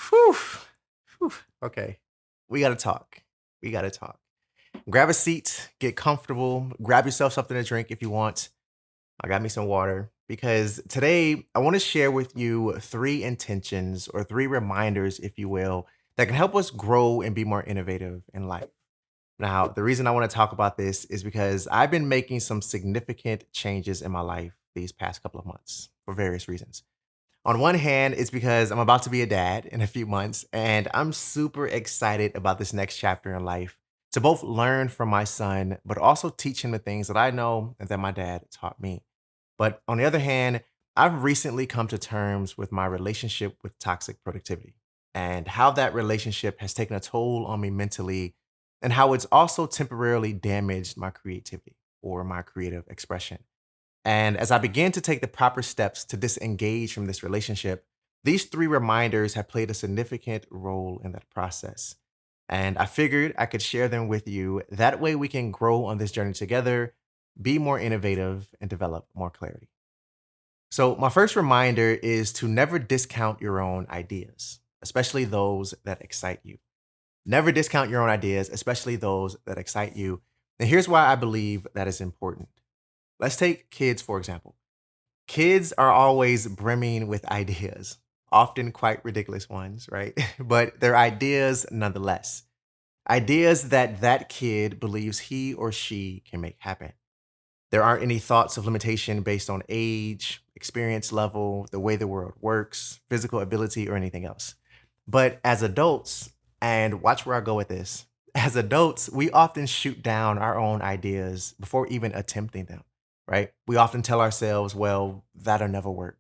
Whew. Whew. Okay. We got to talk. We got to talk. Grab a seat, get comfortable, grab yourself something to drink if you want. I got me some water because today I want to share with you three intentions or three reminders, if you will, that can help us grow and be more innovative in life. Now, the reason I want to talk about this is because I've been making some significant changes in my life these past couple of months for various reasons. On one hand, it's because I'm about to be a dad in a few months, and I'm super excited about this next chapter in life to both learn from my son, but also teach him the things that I know and that my dad taught me. But on the other hand, I've recently come to terms with my relationship with toxic productivity and how that relationship has taken a toll on me mentally, and how it's also temporarily damaged my creativity or my creative expression. And as I began to take the proper steps to disengage from this relationship, these three reminders have played a significant role in that process. And I figured I could share them with you. That way we can grow on this journey together, be more innovative, and develop more clarity. So, my first reminder is to never discount your own ideas, especially those that excite you. Never discount your own ideas, especially those that excite you. And here's why I believe that is important. Let's take kids, for example. Kids are always brimming with ideas, often quite ridiculous ones, right? But they're ideas nonetheless. Ideas that that kid believes he or she can make happen. There aren't any thoughts of limitation based on age, experience level, the way the world works, physical ability, or anything else. But as adults, and watch where I go with this, as adults, we often shoot down our own ideas before even attempting them, right? We often tell ourselves, well, that'll never work,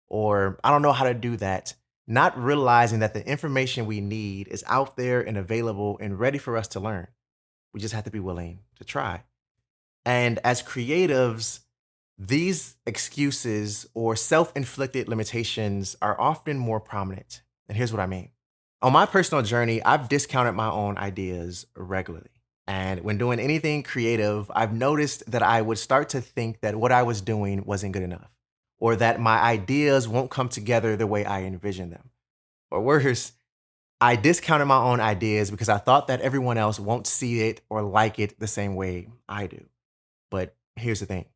or I don't know how to do that, not realizing that the information we need is out there and available and ready for us to learn. We just have to be willing to try. And as creatives, these excuses or self inflicted limitations are often more prominent. And here's what I mean. On my personal journey, I've discounted my own ideas regularly. And when doing anything creative, I've noticed that I would start to think that what I was doing wasn't good enough, or that my ideas won't come together the way I envision them. Or worse, I discounted my own ideas because I thought that everyone else won't see it or like it the same way I do. But here's the thing,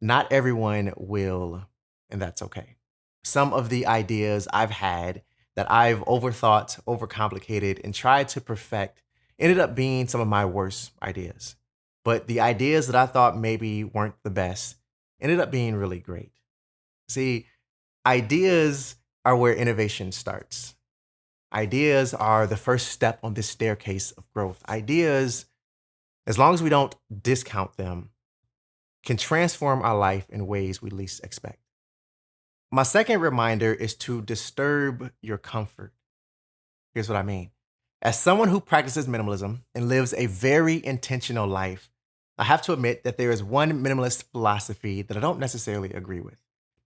not everyone will, and that's okay. Some of the ideas I've had that I've overthought, overcomplicated, and tried to perfect ended up being some of my worst ideas. But the ideas that I thought maybe weren't the best ended up being really great. See, ideas are where innovation starts. Ideas are the first step on this staircase of growth. Ideas, as long as we don't discount them, can transform our life in ways we least expect. My second reminder is to disturb your comfort. Here's what I mean. As someone who practices minimalism and lives a very intentional life, I have to admit that there is one minimalist philosophy that I don't necessarily agree with.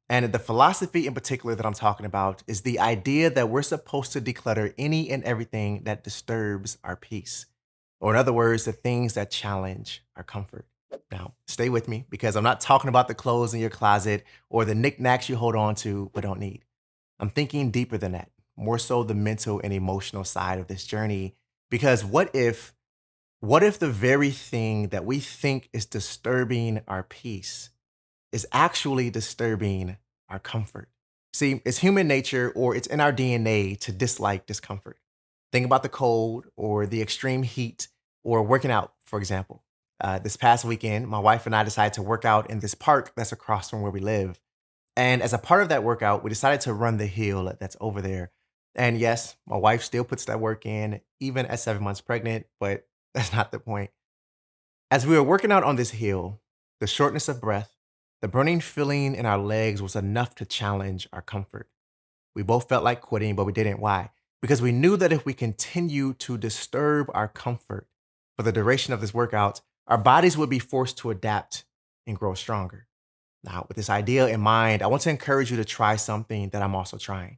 And the philosophy in particular that I'm talking about is the idea that we're supposed to declutter any and everything that disturbs our peace. Or, in other words, the things that challenge our comfort. Now, stay with me because I'm not talking about the clothes in your closet or the knickknacks you hold on to but don't need. I'm thinking deeper than that, more so the mental and emotional side of this journey. Because what if the very thing that we think is disturbing our peace is actually disturbing our comfort? See, it's human nature or it's in our DNA to dislike discomfort. Think about the cold or the extreme heat or working out, for example. This past weekend, my wife and I decided to work out in this park that's across from where we live. And as a part of that workout, we decided to run the hill that's over there. And yes, my wife still puts that work in, even at 7 months pregnant, but that's not the point. As we were working out on this hill, the shortness of breath, the burning feeling in our legs was enough to challenge our comfort. We both felt like quitting, but we didn't. Why? Because we knew that if we continued to disturb our comfort for the duration of this workout, our bodies would be forced to adapt and grow stronger. Now, with this idea in mind, I want to encourage you to try something that I'm also trying.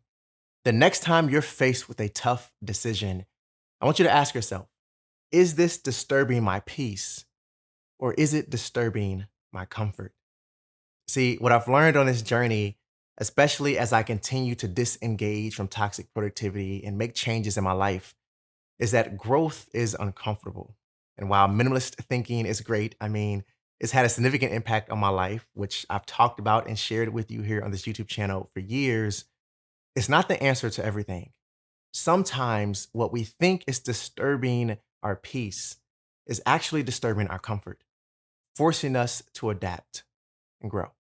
The next time you're faced with a tough decision, I want you to ask yourself, is this disturbing my peace or is it disturbing my comfort? See, what I've learned on this journey especially as I continue to disengage from toxic productivity and make changes in my life, is that growth is uncomfortable. And while minimalist thinking is great, I mean, it's had a significant impact on my life, which I've talked about and shared with you here on this YouTube channel for years. It's not the answer to everything. Sometimes what we think is disturbing our peace is actually disturbing our comfort, forcing us to adapt and grow.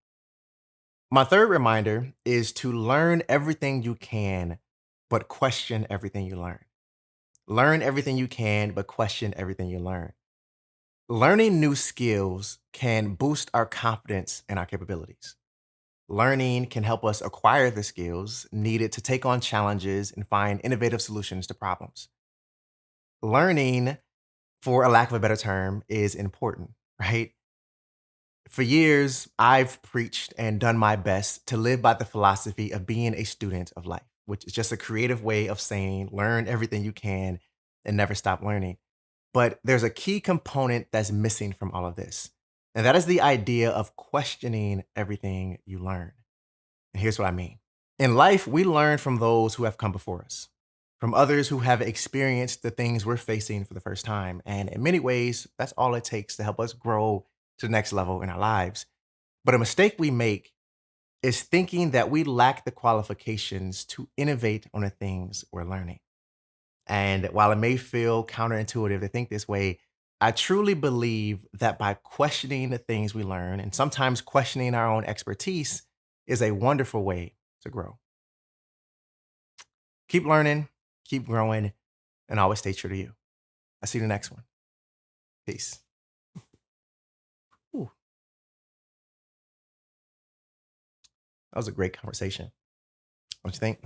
My third reminder is to learn everything you can, but question everything you learn. Learn everything you can, but question everything you learn. Learning new skills can boost our confidence and our capabilities. Learning can help us acquire the skills needed to take on challenges and find innovative solutions to problems. Learning, for a lack of a better term, is important, right? For years, I've preached and done my best to live by the philosophy of being a student of life, which is just a creative way of saying learn everything you can and never stop learning. But there's a key component that's missing from all of this, and that is the idea of questioning everything you learn. And here's what I mean. In life, we learn from those who have come before us, from others who have experienced the things we're facing for the first time. And in many ways, that's all it takes to help us grow to the next level in our lives. But a mistake we make is thinking that we lack the qualifications to innovate on the things we're learning. And while it may feel counterintuitive to think this way, I truly believe that by questioning the things we learn and sometimes questioning our own expertise is a wonderful way to grow. Keep learning, keep growing, and always stay true to you. I'll see you in the next one. Peace. Ooh, that was a great conversation. Don't you think?